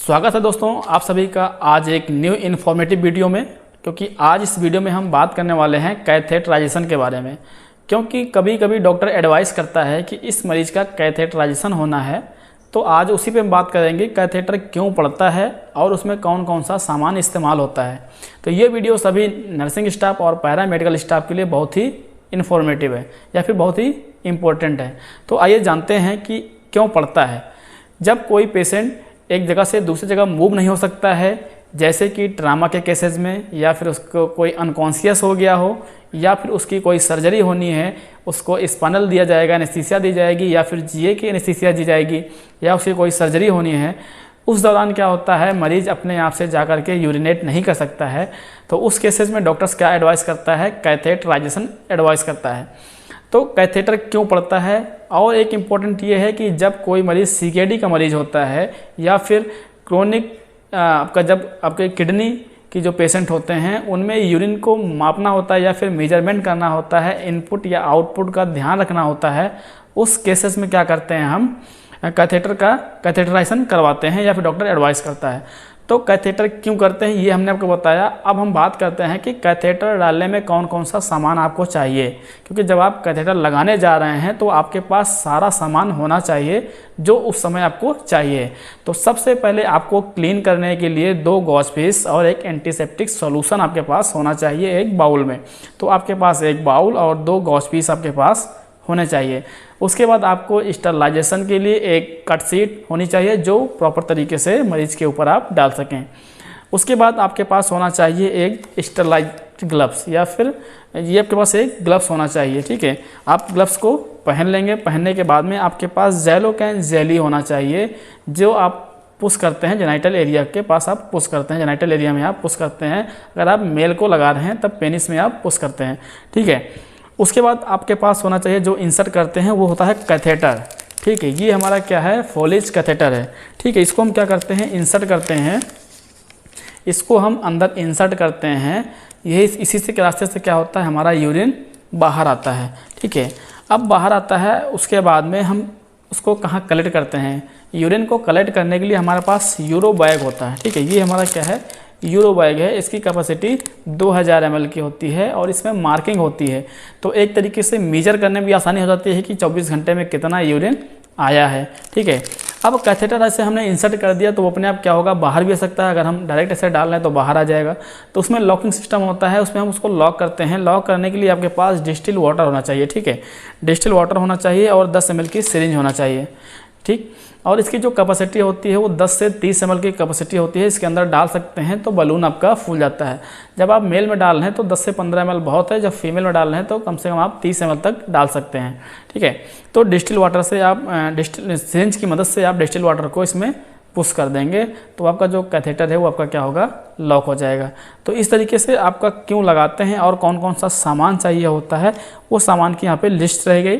स्वागत है दोस्तों आप सभी का आज एक न्यू इन्फॉर्मेटिव वीडियो में। क्योंकि आज इस वीडियो में हम बात करने वाले हैं कैथेटराइजेशन के बारे में। क्योंकि कभी कभी डॉक्टर एडवाइस करता है कि इस मरीज का कैथेटराइजेशन होना है, तो आज उसी पे हम बात करेंगे कैथेटर क्यों पड़ता है और उसमें कौन कौन सा सामान इस्तेमाल होता है। तो ये वीडियो सभी नर्सिंग स्टाफ और पैरामेडिकल स्टाफ के लिए बहुत ही इन्फॉर्मेटिव है या फिर बहुत ही इम्पोर्टेंट है। तो आइए जानते हैं कि क्यों पड़ता है। जब कोई पेशेंट एक जगह से दूसरी जगह मूव नहीं हो सकता है, जैसे कि ट्रामा के केसेस में, या फिर उसको कोई अनकॉन्शियस हो गया हो, या फिर उसकी कोई सर्जरी होनी है, उसको स्पाइनल दिया जाएगा, एनेस्थीसिया दी जाएगी, या फिर जीए की एनेस्थीसिया दी जाएगी, या उसकी कोई सर्जरी होनी है, उस दौरान क्या होता है मरीज अपने आप से जा कर के यूरिनेट नहीं कर सकता है। तो उस केसेस में डॉक्टर्स क्या एडवाइस करता है, कैथेटराइजेशन एडवाइस करता है। तो कैथेटर क्यों पड़ता है, और एक इम्पॉर्टेंट ये है कि जब कोई मरीज सीकेडी का मरीज होता है या फिर क्रोनिक जब आपके किडनी की जो पेशेंट होते हैं उनमें यूरिन को मापना होता है या फिर मेजरमेंट करना होता है, इनपुट या आउटपुट का ध्यान रखना होता है, उस केसेस में क्या करते हैं हम कैथेटराइजेशन करवाते हैं या फिर डॉक्टर एडवाइस करता है। तो कैथेटर क्यों करते हैं ये हमने आपको बताया। अब हम बात करते हैं कि कैथेटर डालने में कौन कौन सा सामान आपको चाहिए। क्योंकि जब आप कैथेटर लगाने जा रहे हैं तो आपके पास सारा सामान होना चाहिए जो उस समय आपको चाहिए। तो सबसे पहले आपको क्लीन करने के लिए 2 गॉज पीस और एक एंटीसेप्टिक सॉल्यूशन आपके पास होना चाहिए एक बाउल में। तो आपके पास एक बाउल और 2 गॉज पीस आपके पास होने चाहिए। उसके बाद आपको स्टरलाइजेशन के लिए एक कट शीट होनी चाहिए जो प्रॉपर तरीके से मरीज के ऊपर आप डाल सकें। उसके बाद आपके पास होना चाहिए एक स्टरलाइज ग्लव्स, या फिर ये आपके पास एक ग्लव्स होना चाहिए। ठीक है, आप ग्लव्स को पहन लेंगे। पहनने के बाद में आपके पास जेलोकैन जेली होना चाहिए जो आप पुश करते हैं जेनाइटल एरिया के पास, आप पुश करते हैं जेनाइटल एरिया में, आप पुश करते हैं। अगर आप मेल को लगा रहे हैं तब पेनिस में आप पुश करते हैं। ठीक है, उसके बाद आपके पास होना चाहिए जो इंसर्ट करते हैं वो होता है कैथेटर। ठीक है, ये हमारा क्या है, फोलिज कैथेटर है। ठीक है, इसको हम क्या करते हैं, इंसर्ट करते हैं। इसको हम अंदर इंसर्ट करते हैं। यही इसी से के रास्ते से क्या होता है हमारा यूरिन बाहर आता है। ठीक है, अब बाहर आता है उसके बाद में हम उसको कहाँ कलेक्ट करते हैं। यूरिन को कलेक्ट करने के लिए हमारे पास यूरो बैग होता है। ठीक है, ये हमारा क्या है, यूरो बैग है। इसकी कैपेसिटी 2000 ml की होती है और इसमें मार्किंग होती है। तो एक तरीके से मेजर करने में भी आसानी हो जाती है कि 24 घंटे में कितना यूरिन आया है। ठीक है, अब कैथेटर ऐसे हमने इंसर्ट कर दिया तो वो अपने आप क्या होगा, बाहर भी आ सकता है। अगर हम डायरेक्ट ऐसे डाल रहे हैं तो बाहर आ जाएगा। तो उसमें लॉकिंग सिस्टम होता है, उसमें हम उसको लॉक करते हैं। लॉक करने के लिए आपके पास डिस्टिल वाटर होना चाहिए। ठीक है, डिस्टिल वाटर होना चाहिए और 10 ml की सिरिंज होना चाहिए। ठीक, और इसकी जो कैपेसिटी होती है वो 10 से 30 ml की कैपेसिटी होती है। इसके अंदर डाल सकते हैं तो बलून आपका फूल जाता है। जब आप मेल में डाल रहे हैं तो 10 से 15 ml बहुत है, जब फीमेल में डाल रहे हैं तो कम से कम आप 30 ml तक डाल सकते हैं। ठीक है, तो डिस्टिल वाटर से आप सिरिंज की मदद से आप डिस्टिल वाटर को इसमें पुश कर देंगे तो आपका जो कैथेटर है वो आपका क्या होगा, लॉक हो जाएगा। तो इस तरीके से आपका क्यों लगाते हैं और कौन कौन सा सामान चाहिए होता है वो सामान की यहाँ पे लिस्ट रह गई।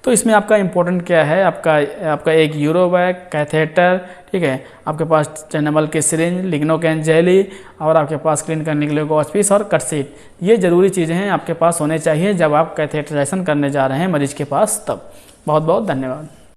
तो इसमें आपका इंपॉर्टेंट क्या है, आपका एक यूरो बैग, कैथेटर, ठीक है, आपके पास 10 ml की सिरिंज, लिग्नोकैन जेली, और आपके पास क्लीन करने के लिए गॉज पीस और कट शीट। ये ज़रूरी चीज़ें हैं आपके पास होने चाहिए जब आप कैथेटराइजेशन करने जा रहे हैं मरीज के पास। तब बहुत बहुत धन्यवाद।